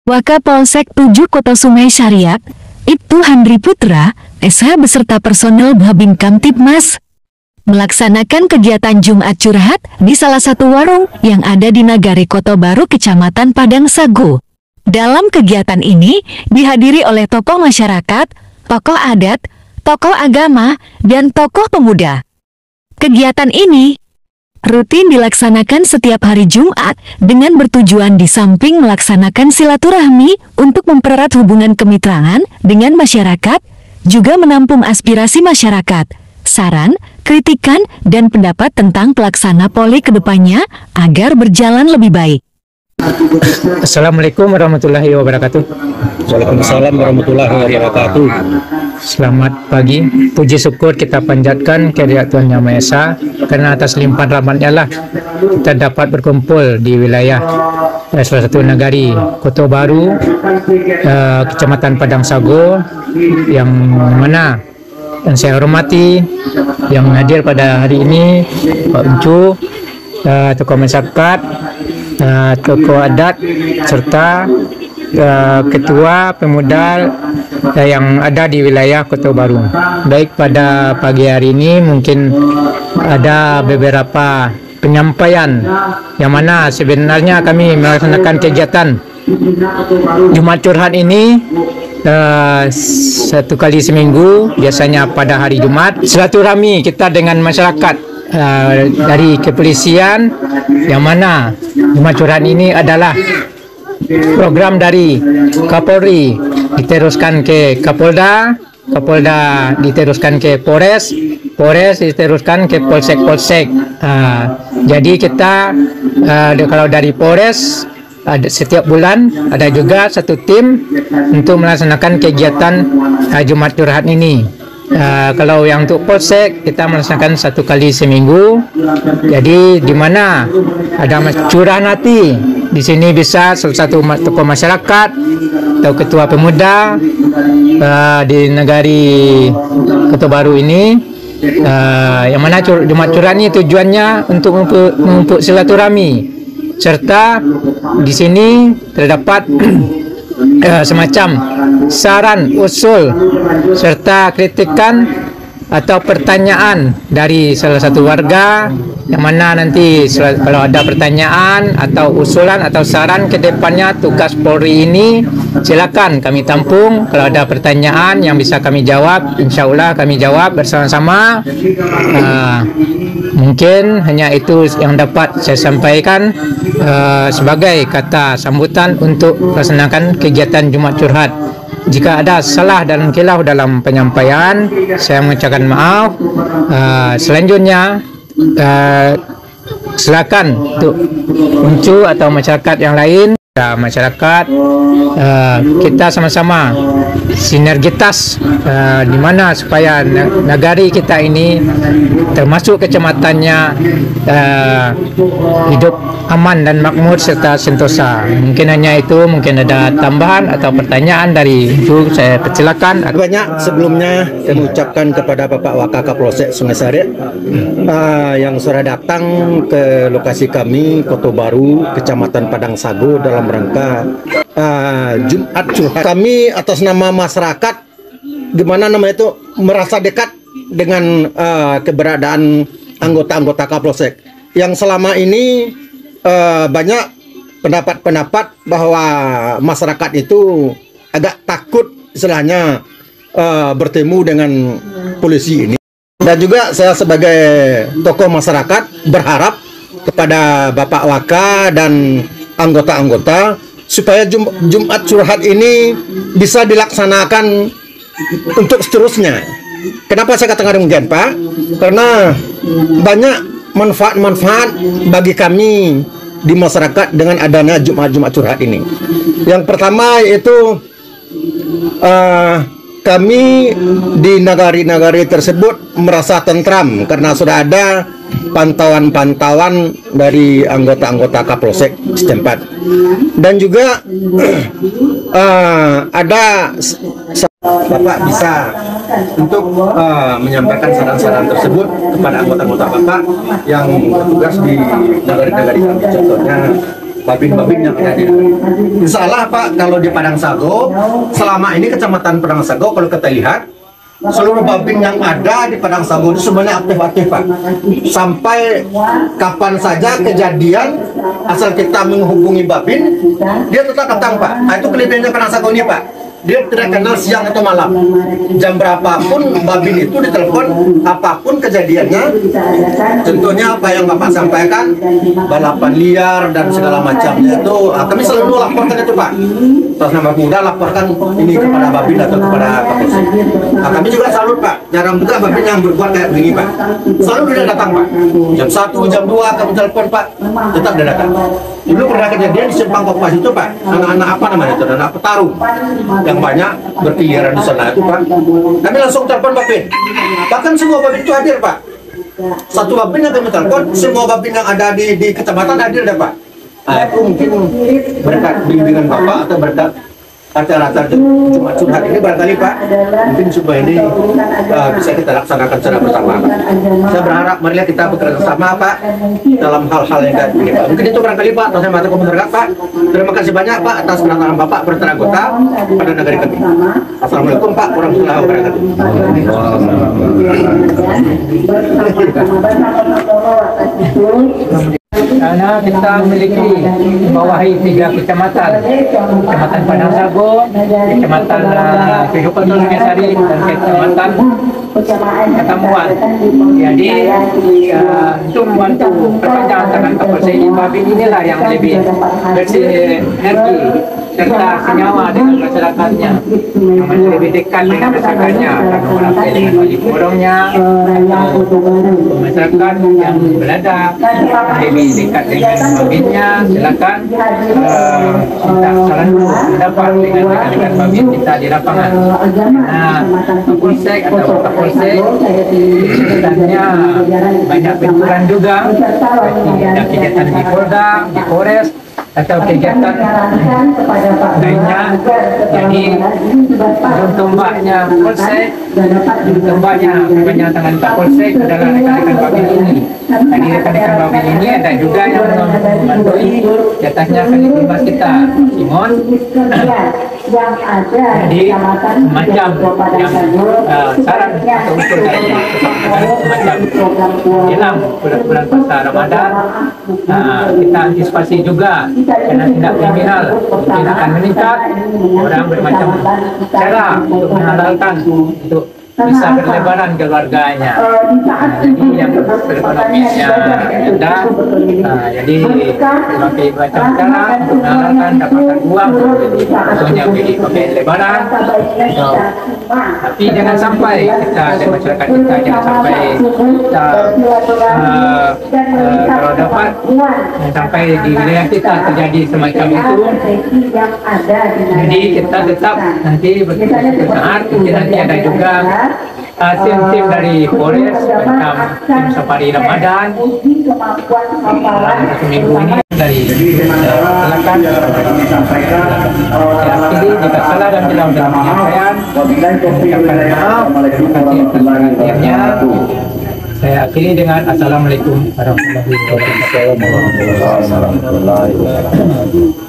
Wakapolsek 7 Kota Sungai Syariat, Ibtu Handri Putra, SH beserta personel Babin Kamtibmas melaksanakan kegiatan Jumat Curhat di salah satu warung yang ada di Nagari Koto Baru, Kecamatan Padang Sago. Dalam kegiatan ini dihadiri oleh tokoh masyarakat, tokoh adat, tokoh agama, dan tokoh pemuda. Kegiatan ini rutin dilaksanakan setiap hari Jumat dengan bertujuan di samping melaksanakan silaturahmi untuk mempererat hubungan kemitraan dengan masyarakat, juga menampung aspirasi masyarakat, saran, kritikan, dan pendapat tentang pelaksana Polri ke depannya agar berjalan lebih baik. Assalamualaikum warahmatullahi wabarakatuh. Waalaikumsalam warahmatullahi wabarakatuh. Selamat pagi, puji syukur kita panjatkan kehadirat Tuhan Yang Maha Esa, karena atas limpahan rahmat-Nya lah kita dapat berkumpul di wilayah salah satu nagari Koto Baru, Kecamatan Padang Sago, yang mana yang saya hormati yang hadir pada hari ini Pak Uncu, tokoh masyarakat, tokoh adat, serta ketua pemuda yang ada di wilayah Koto Baru. Baik, pada pagi hari ini mungkin ada beberapa penyampaian yang mana sebenarnya kami melaksanakan kegiatan Jumat Curhat ini satu kali seminggu, biasanya pada hari Jumat. Silaturahmi kita dengan masyarakat dari kepolisian, yang mana Jumat Curhat ini adalah program dari Kapolri diteruskan ke Kapolda, Kapolda diteruskan ke Polres, Polres diteruskan ke Polsek. Jadi kita kalau dari Polres ada setiap bulan ada juga satu tim untuk melaksanakan kegiatan Jumat Curhat ini. Kalau yang untuk Polsek kita melaksanakan satu kali seminggu. Jadi di mana ada curahan hati, di sini bisa salah satu tokoh masyarakat atau ketua pemuda di Nagari Koto Baru ini, yang mana Jumat Curhat ini tujuannya untuk memupuk silaturahmi, serta di sini terdapat semacam saran, usul, serta kritikan atau pertanyaan dari salah satu warga, yang mana nanti kalau ada pertanyaan atau usulan atau saran ke depannya tugas Polri ini, silakan kami tampung. Kalau ada pertanyaan yang bisa kami jawab, insya Allah kami jawab bersama-sama. Mungkin hanya itu yang dapat saya sampaikan sebagai kata sambutan untuk melaksanakan kegiatan Jumat Curhat. Jika ada salah dan khilaf dalam penyampaian, saya mengucapkan maaf. Selanjutnya silakan untuk Uncu atau masyarakat yang lain, masyarakat kita sama-sama sinergitas di mana supaya nagari kita ini termasuk kecamatannya hidup aman dan makmur serta sentosa. Mungkin hanya itu, mungkin ada tambahan atau pertanyaan dari Uncu, saya persilakan. Banyak sebelumnya saya mengucapkan kepada Bapak Wakapolsek Sungai Syariat yang sudah datang ke lokasi kami Koto Baru, Kecamatan Padang Sago, dalam rangka Jumat Curhat. Kami atas nama masyarakat, di mana nama itu merasa dekat dengan keberadaan anggota-anggota Kapolsek yang selama ini banyak pendapat-pendapat bahwa masyarakat itu agak takut istilahnya bertemu dengan polisi ini. Dan juga saya sebagai tokoh masyarakat berharap kepada Bapak Waka dan anggota-anggota supaya Jumat Curhat ini bisa dilaksanakan untuk seterusnya. Kenapa saya katakan demikian, Pak? Karena banyak manfaat-manfaat bagi kami di masyarakat dengan adanya Jumat Curhat ini. Yang pertama yaitu kami di nagari-nagari tersebut merasa tentram karena sudah ada pantauan-pantauan dari anggota-anggota Kapolsek setempat. Dan juga ada Bapak bisa untuk menyampaikan saran-saran tersebut kepada anggota-anggota Bapak yang bertugas di nagari-nagari kami. Contohnya babin-babin yang ada di Insya Allah Pak, kalau di Padang Sago, selama ini Kecamatan Padang Sago kalau kita lihat, seluruh babin yang ada di Padang Sago itu semuanya aktif-aktif Pak. Sampai kapan saja kejadian, asal kita menghubungi babin, dia tetap datang Pak. Nah, itu kelebihannya Padang Sago ini Pak. Dia tidak kenal siang atau malam. Jam berapapun babin itu ditelepon, apapun kejadiannya. Tentunya apa yang Bapak sampaikan, balapan liar dan segala macamnya itu, kami selalu laporkan itu Pak. Atas nama muda laporkan ini kepada babin atau kepada Kapolsek. Nah, kami juga salut Pak. Jarang juga babin yang berbuat kayak begini Pak. Selalu dia datang Pak. Jam 1, jam 2 kami telepon Pak, tetap dia datang. Dulu pernah kejadian di Simpang Kopas itu Pak, anak-anak apa namanya itu, anak petarung yang banyak berkeliaran di sana itu Pak. Kami langsung telepon babin. Bahkan semua babin itu hadir Pak. Satu babin yang kami telepon, semua babin yang ada di kecamatan hadir deh Pak. Nah, itu mungkin berkat bimbingan Bapak atau berkat acara cuma curhat ini barangkali Pak, mungkin supaya ini bisa kita laksanakan secara bersama. Saya berharap marilah kita bekerja sama Pak dalam hal-hal yang kayak begini Pak. Mungkin itu barangkali Pak, atas nama masyarakat Pak. Terima kasih banyak Pak atas kedatangan Bapak berterima anggota pada negara kami. Assalamualaikum Pak warahmatullahi wabarakatuh. Karena kita memiliki bawahi 3 kecamatan, Kecamatan Padang Sago, Kecamatan Kehidupan Sungai Sari, dan Kecamatan Katamuan. Jadi untuk membantu perpanjangan tangan Kapolsek babin inilah yang lebih bersinergi serta senyawa dengan masyarakatnya, yang lebih dekat dengan masyarakatnya, karena melakukan dengan wajib borongnya, masyarakat yang berada lebih dekat dengan babinnya. Silakan minta saran dulu pendapat dengan babin kita di lapangan. Nah, Kapolsek atau Kapolsek sebenarnya banyak benturan juga, ada kegiatan di Polda, di Polres, atau kegiatan lainnya. Jadi tombaknya Polsek, tombaknya tangan Kapolsek adalah rekan-rekan babin ini. Jadi rekan-rekan babin ini ada juga yang membantu jatahnya Kadimas kita, Simon. Jadi macam yang saran atau usul dari macam dalam bulan puasa Ramadan, kita antisipasi juga karena tindak kriminal mungkin akan meningkat, orang bermacam cara untuk menghalalkan untuk bisa berlebaran keluarganya. Jadi yang berekonominya rendah, jadi berbagai macam cara untuk menghalalkan dapatkan uang, contohnya beli pakaian lebaran. Tapi jangan sampai kita dan masyarakat kita jangan sampai kita kalau dapat jangan sampai di wilayah kita terjadi semacam itu. Jadi kita tetap nanti berusaha, nanti ada juga tim dari Polres macam tim safari Ramadan satu minggu ini dari silakan ini jika salah dan dalam penyampaian ucapkan maaf. Terima kasih atas perhatiannya. Saya akhiri dengan Assalamualaikum warahmatullahi wabarakatuh.